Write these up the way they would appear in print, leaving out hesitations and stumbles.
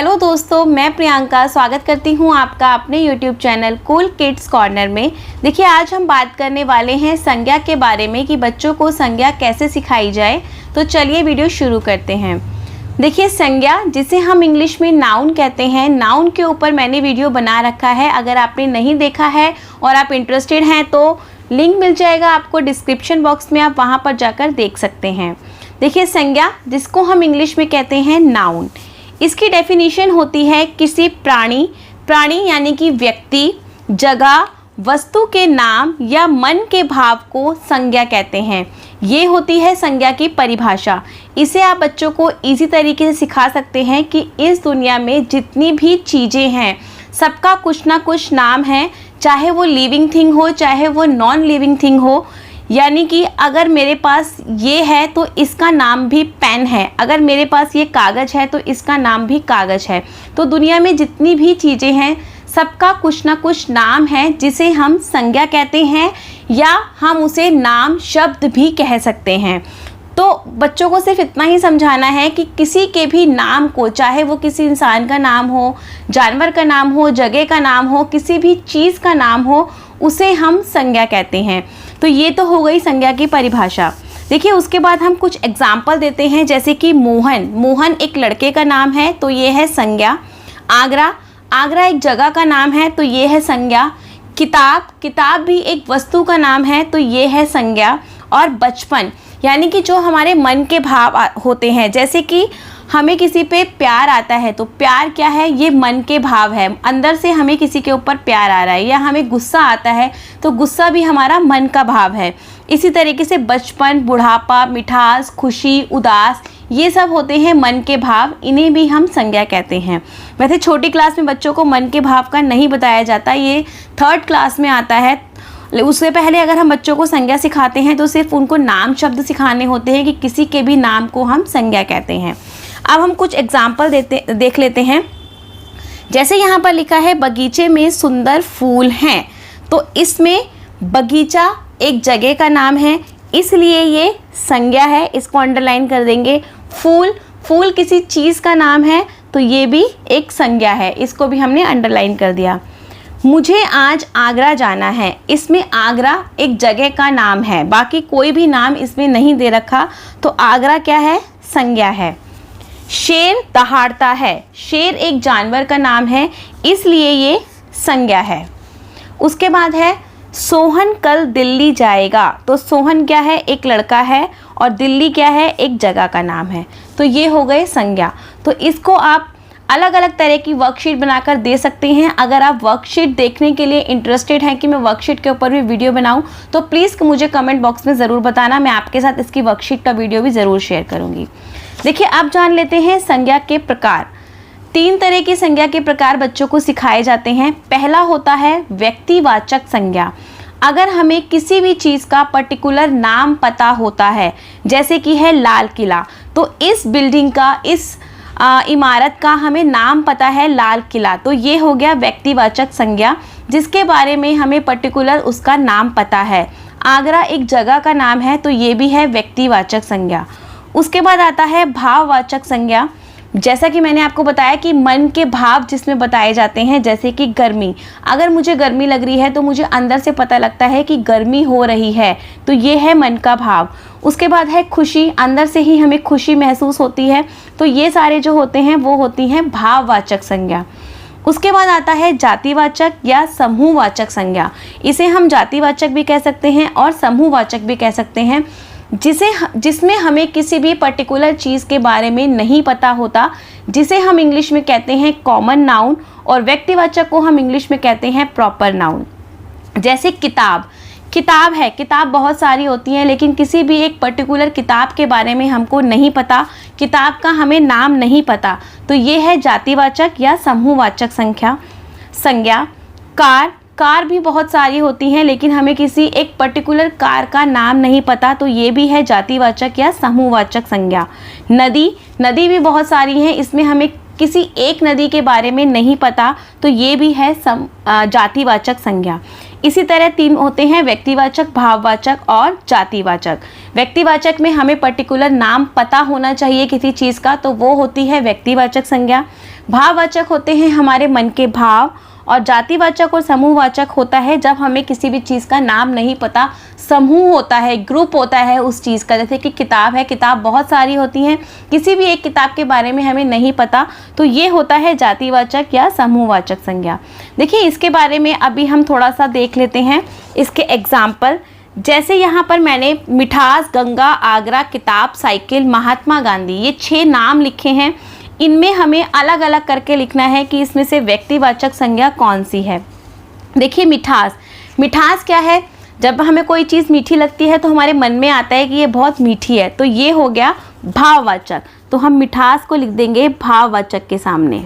Hello दोस्तों, मैं प्रियंका स्वागत करती हूं आपका अपने YouTube channel cool kids corner में। देखिए, आज हम बात करने वाले हैं संज्ञा के बारे में कि बच्चों को संज्ञा कैसे सिखाई जाए। तो चलिए वीडियो शुरू करते हैं। देखिए, संज्ञा जिसे हम इंग्लिश में नाउन कहते हैं, नाउन के ऊपर मैंने वीडियो बना रखा है। अगर आपने नहीं देखा है और आप इंटरेस्टेड हैं तो लिंक मिल जाएगा आपको डिस्क्रिप्शन बॉक्स में, आप वहाँ पर जाकर देख सकते हैं। देखिए, संज्ञा जिसको हम इंग्लिश में कहते हैं नाउन, इसकी डेफिनेशन होती है किसी प्राणी यानी कि व्यक्ति, जगह, वस्तु के नाम या मन के भाव को संज्ञा कहते हैं। ये होती है संज्ञा की परिभाषा। इसे आप बच्चों को इजी तरीके से सिखा सकते हैं कि इस दुनिया में जितनी भी चीज़ें हैं सबका कुछ ना कुछ नाम है, चाहे वो लिविंग थिंग हो चाहे वो नॉन लिविंग थिंग हो। यानी कि अगर मेरे पास ये है तो इसका नाम भी पेन है, अगर मेरे पास ये कागज़ है तो इसका नाम भी कागज़ है। तो दुनिया में जितनी भी चीज़ें हैं सबका कुछ ना कुछ नाम है जिसे हम संज्ञा कहते हैं, या हम उसे नाम शब्द भी कह सकते हैं। तो बच्चों को सिर्फ इतना ही समझाना है कि किसी के भी नाम को, चाहे वो किसी इंसान का नाम हो, जानवर का नाम हो, जगह का नाम हो, किसी भी चीज़ का नाम हो, उसे हम संज्ञा कहते हैं। तो ये तो हो गई संज्ञा की परिभाषा। देखिए, उसके बाद हम कुछ एग्जाम्पल देते हैं, जैसे कि मोहन एक लड़के का नाम है तो ये है संज्ञा। आगरा एक जगह का नाम है तो ये है संज्ञा। किताब भी एक वस्तु का नाम है तो ये है संज्ञा। और बचपन यानी कि जो हमारे मन के भाव होते हैं, जैसे कि हमें किसी पे प्यार आता है तो प्यार क्या है, ये मन के भाव है, अंदर से हमें किसी के ऊपर प्यार आ रहा है। या हमें गुस्सा आता है तो गुस्सा भी हमारा मन का भाव है। इसी तरीके से बचपन, बुढ़ापा, मिठास, खुशी, उदास, ये सब होते हैं मन के भाव, इन्हें भी हम संज्ञा कहते हैं। वैसे छोटी क्लास में बच्चों को मन के भाव का नहीं बताया जाता, ये 3rd क्लास में आता है। उससे पहले अगर हम बच्चों को संज्ञा सिखाते हैं तो सिर्फ उनको नाम शब्द सिखाने होते हैं कि किसी के भी नाम को हम संज्ञा कहते हैं। अब हम कुछ एग्जाम्पल देख लेते हैं। जैसे यहाँ पर लिखा है बगीचे में सुंदर फूल हैं, तो इसमें बगीचा एक जगह का नाम है इसलिए ये संज्ञा है, इसको अंडरलाइन कर देंगे। फूल किसी चीज़ का नाम है तो ये भी एक संज्ञा है, इसको भी हमने अंडरलाइन कर दिया। मुझे आज आगरा जाना है, इसमें आगरा एक जगह का नाम है, बाकी कोई भी नाम इसमें नहीं दे रखा, तो आगरा क्या है, संज्ञा है। शेर दहाड़ता है, शेर एक जानवर का नाम है इसलिए ये संज्ञा है। उसके बाद है सोहन कल दिल्ली जाएगा, तो सोहन क्या है, एक लड़का है, और दिल्ली क्या है, एक जगह का नाम है। तो ये हो गए संज्ञा। तो इसको आप अलग अलग तरह की वर्कशीट बनाकर दे सकते हैं। अगर आप वर्कशीट देखने के लिए इंटरेस्टेड हैं कि मैं वर्कशीट के ऊपर भी वीडियो बनाऊं तो प्लीज़ मुझे कमेंट बॉक्स में ज़रूर बताना, मैं आपके साथ इसकी वर्कशीट का वीडियो भी ज़रूर शेयर करूंगी। देखिए, अब जान लेते हैं संज्ञा के प्रकार। 3 तरह की संज्ञा के प्रकार बच्चों को सिखाए जाते हैं। पहला होता है व्यक्तिवाचक संज्ञा। अगर हमें किसी भी चीज़ का पर्टिकुलर नाम पता होता है, जैसे कि है लाल किला, तो इस बिल्डिंग का, इस इमारत का हमें नाम पता है लाल किला, तो ये हो गया व्यक्तिवाचक संज्ञा, जिसके बारे में हमें पर्टिकुलर उसका नाम पता है। आगरा एक जगह का नाम है तो ये भी है व्यक्तिवाचक संज्ञा। उसके बाद आता है भाववाचक संज्ञा। जैसा कि मैंने आपको बताया कि मन के भाव जिसमें बताए जाते हैं, जैसे कि गर्मी, अगर मुझे गर्मी लग रही है तो मुझे अंदर से पता लगता है कि गर्मी हो रही है, तो ये है मन का भाव। उसके बाद है खुशी, अंदर से ही हमें खुशी महसूस होती है, तो ये सारे जो होते हैं वो होती हैं भाववाचक संज्ञा। उसके बाद आता है जातिवाचक या समूहवाचक संज्ञा। इसे हम जातिवाचक भी कह सकते हैं और समूहवाचक भी कह सकते हैं, जिसमें हमें किसी भी पर्टिकुलर चीज़ के बारे में नहीं पता होता, जिसे हम इंग्लिश में कहते हैं कॉमन नाउन, और व्यक्तिवाचक को हम इंग्लिश में कहते हैं प्रॉपर नाउन। जैसे किताब बहुत सारी होती हैं, लेकिन किसी भी एक पर्टिकुलर किताब के बारे में हमको नहीं पता, किताब का हमें नाम नहीं पता, तो ये है जातिवाचक या समूहवाचक संज्ञा। कार भी बहुत सारी होती हैं, लेकिन हमें किसी एक पर्टिकुलर कार का नाम नहीं पता, तो ये भी है जातिवाचक या समूहवाचक संज्ञा। नदी भी बहुत सारी हैं, इसमें हमें किसी एक नदी के बारे में नहीं पता, तो ये भी है जातिवाचक संज्ञा। इसी तरह 3 होते हैं, व्यक्तिवाचक, भाववाचक और जातिवाचक। व्यक्तिवाचक में हमें पर्टिकुलर नाम पता होना चाहिए किसी चीज़ का, तो वो होती है व्यक्तिवाचक संज्ञा। भाववाचक होते हैं हमारे मन के भाव, और जातिवाचक और समूहवाचक होता है जब हमें किसी भी चीज़ का नाम नहीं पता, समूह होता है, ग्रुप होता है उस चीज़ का। जैसे कि किताब है, किताब बहुत सारी होती हैं, किसी भी एक किताब के बारे में हमें नहीं पता, तो ये होता है जातिवाचक या समूहवाचक संज्ञा। देखिए इसके बारे में अभी हम थोड़ा सा देख लेते हैं इसके एग्जाम्पल। जैसे यहाँ पर मैंने मिठास, गंगा, आगरा, किताब, साइकिल, महात्मा गांधी, ये 6 नाम लिखे हैं। इनमें हमें अलग अलग करके लिखना है कि इसमें से व्यक्तिवाचक संज्ञा कौन सी है। देखिए मिठास, मिठास क्या है? जब हमें कोई चीज़ मीठी लगती है तो हमारे मन में आता है कि ये बहुत मीठी है, तो ये हो गया भाववाचक। तो हम मिठास को लिख देंगे भाववाचक के सामने।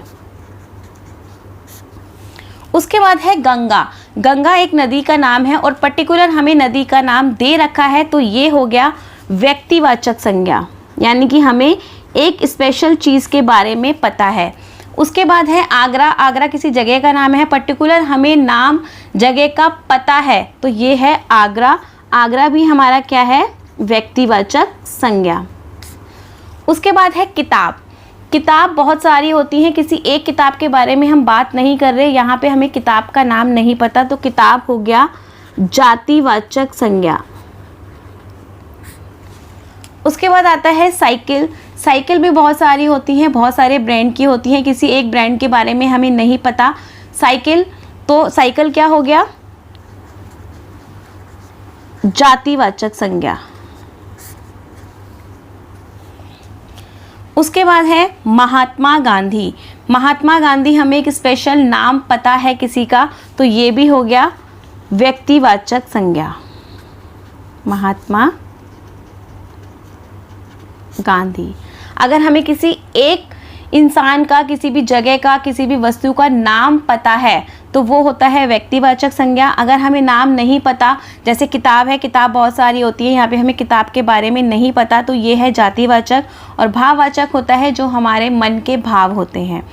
उसके बाद है गंगा। गंगा एक नदी का नाम है और पर्टिकुलर हमें नदी का नाम दे रखा है, तो ये हो गया व्यक्तिवाचक संज्ञा, यानी कि हमें एक स्पेशल चीज़ के बारे में पता है। उसके बाद है आगरा। आगरा किसी जगह का नाम है, पर्टिकुलर हमें नाम जगह का पता है, तो ये है आगरा। आगरा भी हमारा क्या है? व्यक्तिवाचक संज्ञा। उसके बाद है किताब। किताब बहुत सारी होती हैं, किसी एक किताब के बारे में हम बात नहीं कर रहे, यहाँ पे हमें किताब का नाम नहीं पता, तो किताब हो गया जातिवाचक संज्ञा। उसके बाद आता है साइकिल। साइकिल भी बहुत सारी होती हैं, बहुत सारे ब्रांड की होती हैं, किसी एक ब्रांड के बारे में हमें नहीं पता साइकिल, तो साइकिल क्या हो गया? जातिवाचक संज्ञा। उसके बाद है महात्मा गांधी। महात्मा गांधी हमें एक स्पेशल नाम पता है किसी का, तो ये भी हो गया व्यक्तिवाचक संज्ञा, महात्मा गांधी। अगर हमें किसी एक इंसान का, किसी भी जगह का, किसी भी वस्तु का नाम पता है तो वो होता है व्यक्तिवाचक संज्ञा। अगर हमें नाम नहीं पता, जैसे किताब है, किताब बहुत सारी होती है, यहाँ पे हमें किताब के बारे में नहीं पता, तो ये है जातिवाचक। और भाववाचक होता है जो हमारे मन के भाव होते हैं।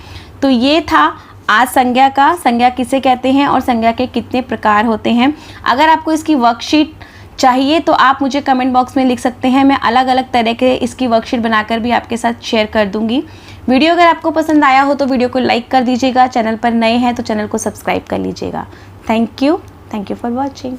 तो ये था आज संज्ञा का, संज्ञा किसे कहते हैं और संज्ञा के कितने प्रकार होते हैं। अगर आपको इसकी वर्कशीट चाहिए तो आप मुझे कमेंट बॉक्स में लिख सकते हैं, मैं अलग अलग तरह के इसकी वर्कशीट बनाकर भी आपके साथ शेयर कर दूंगी। वीडियो अगर आपको पसंद आया हो तो वीडियो को लाइक कर दीजिएगा, चैनल पर नए हैं तो चैनल को सब्सक्राइब कर लीजिएगा। Thank you for watching.